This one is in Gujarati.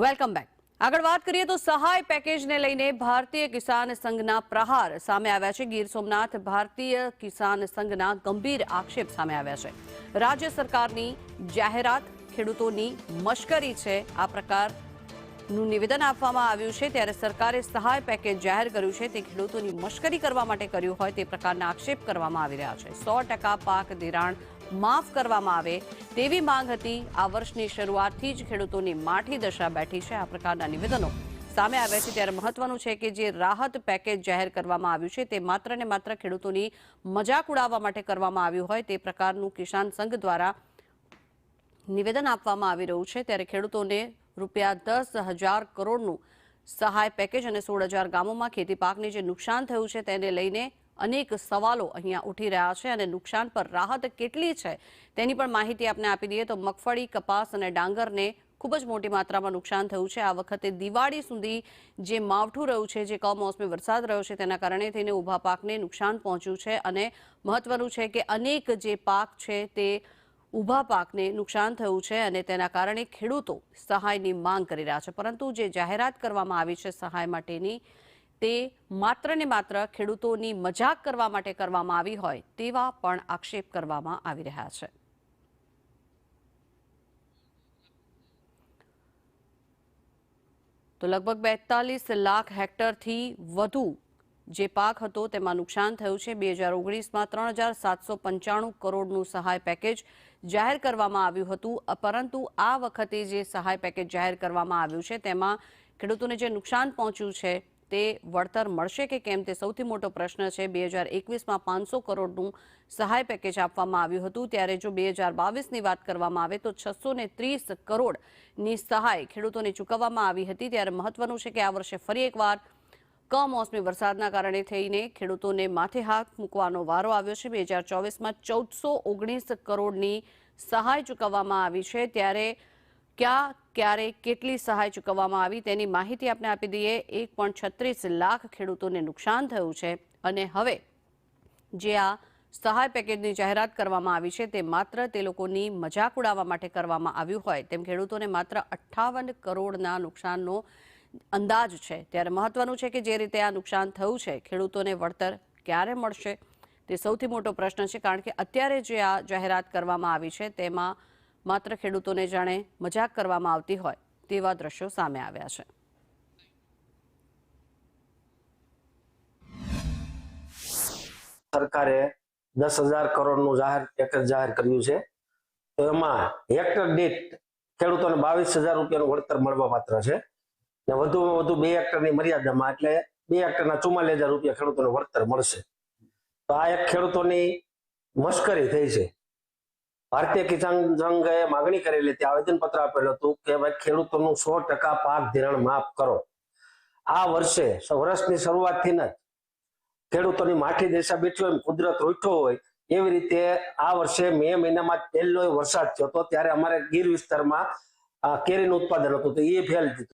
Welcome back. આગળ વાત કરીએ તો સહાય પેકેજને લઈને ભારતીય કિસાન સંઘના પ્રહાર સામે આવ્યા છે। ગીર સોમનાથ ભારતીય કિસાન સંઘના ગંભીર આક્ષેપ સામે આવ્યા છે। રાજ્ય સરકારની જાહેરાત ખેડૂતોની મશ્કરી છે, આ પ્રકારનું નિવેદન આપવામાં આવ્યું છે। ત્યારે સરકારે સહાય પેકેજ જાહેર કર્યું છે તે ખેડૂતોની મશ્કરી કરવા માટે કર્યું હોય તે પ્રકારના આક્ષેપ કરવામાં આવી રહ્યા છે। 100% પાક ધિરાણ માફ કરવામાં આવે તેવી માંગ હતી। આ વર્ષની શરૂઆતથી જ ખેડૂતોની માઠી દશા બેઠી છે, આ પ્રકારના નિવેદનો સામે આવ્યા છે। ત્યારે મહત્વનું છે કે જે રાહત પેકેજ જાહેર કરવામાં આવ્યું છે તે માત્ર ને માત્ર ખેડૂતોની મજાક ઉડાવવા માટે કરવામાં આવ્યું હોય તે પ્રકારનું કિસાન સંઘ દ્વારા નિવેદન આપવામાં આવી રહ્યું છે। ત્યારે ખેડૂતોને ₹10,000 કરોડનું સહાય પેકેજ અને 16,000 ગામોમાં ખેતી પાકને જે નુકસાન થયું છે તેને લઈને અનેક સવાલો અહીંયા ઉઠી રહ્યા છે અને નુકસાન પર રાહત કેટલી છે તેની પણ માહિતી આપને આપી દઈએ તો મગફળી, કપાસ અને ડાંગરને ખૂબ જ મોટી માત્રામાં નુકસાન થયું છે। આ વખતે દિવાળી સુધી જે માવઠું રહ્યું છે, જે કમોસમી વરસાદ રહ્યો છે તેના કારણે થઈને ઊભા પાકને નુકસાન પહોંચ્યું છે અને મહત્વનું છે કે અનેક જે પાક છે તે ઊભા પાકને નુકસાન થયું છે અને તેના કારણે ખેડૂતો સહાયની માંગ કરી રહ્યા છે। પરંતુ જે જાહેરાત કરવામાં આવી છે સહાય માટેની તે માત્ર ને માત્ર ખેડૂતોની મજાક કરવા માટે કરવામાં આવી હોય તેવા પણ આક્ષેપ કરવામાં આવી રહ્યા છે। તો લગભગ 42 લાખ હેક્ટરથી વધુ જે પાક હતો તેમાં નુકસાન થયું છે। 2019માં 3,795 કરોડનું સહાય પેકેજ જાહેર કરવામાં આવ્યું હતું, પરંતુ આ વખતે જે સહાય પેકેજ જાહેર કરવામાં આવ્યું છે તેમાં ખેડૂતોને જે નુકસાન પહોંચ્યું છે તે વળતર મળશે કે કેમ તે સૌથી મોટો પ્રશ્ન છે। 2021માં 500 કરોડનું સહાય પેકેજ આપવામાં આવ્યું હતું, ત્યારે જો 2022ની વાત કરવામાં આવે તો 630 કરોડની સહાય ખેડૂતોને ચૂકવવામાં આવી હતી। ત્યારે મહત્વનું છે કે આ વર્ષે ફરી એકવાર કમોસમી વરસાદના કારણે થઈને ખેડૂતોને માથે હાથ મૂકવાનો વારો આવ્યો છે। 2024માં 1,419 કરોડની સહાય ચૂકવવામાં આવી છે। ત્યારે ક્યાં ક્યારે કેટલી સહાય ચૂકવવામાં આવી તેની માહિતી આપણે આપી દઈએ। 1.36 લાખ ખેડૂતોને નુકસાન થયું છે અને હવે જે આ સહાય પેકેજની જાહેરાત કરવામાં આવી છે તે માત્ર તે લોકોની મજાક ઉડાવવા માટે કરવામાં આવ્યું હોય તેમ ખેડૂતોને માત્ર 58 કરોડના નુકસાનનો અંદાજ છે। ત્યારે મહત્વનું છે કે જે રીતે આ નુકસાન થયું છે ખેડૂતોને વળતર ક્યારે મળશે તે સૌથી મોટો પ્રશ્ન છે, કારણ કે અત્યારે જે આ જાહેરાત કરવામાં આવી છે તેમાં માત્ર ખેડૂતોને જાણે મજાક કરવામાં આવતી હોય તેવા દ્રશ્યો સામે આવ્યા છે। સરકારે 10,000 કરોડનું પેકેજ જાહેર કર્યું છે, તો એમાં હેક્ટર દીઠ ખેડૂતોને 22,000 રૂપિયાનું વળતર મળવા પાત્ર છે ને વધુમાં વધુ 2 હેક્ટરની મર્યાદામાં એટલે 2 હેક્ટરના 44,000 રૂપિયા ખેડૂતોને વળતર મળશે। તો આ એક ખેડૂતોની મશ્કરી થઈ છે। ભારતીય કિસાન સંઘે માગણી કરેલી તે આવેદનપત્ર આપેલું હતું કે ભાઈ ખેડૂતોનું 100% પાક ધિરાણ માફ કરો। આ વર્ષે વર્ષની શરૂઆતથી જ ખેડૂતોની માઠી દશા બેઠી હોય, કુદરત રોક્યો હોય એવી રીતે આ વર્ષે મે મહિનામાં પહેલો વરસાદ થયો હતો, ત્યારે અમારે ગીર વિસ્તારમાં કેરીનું ઉત્પાદન હતું તો એ ફેલ થયું।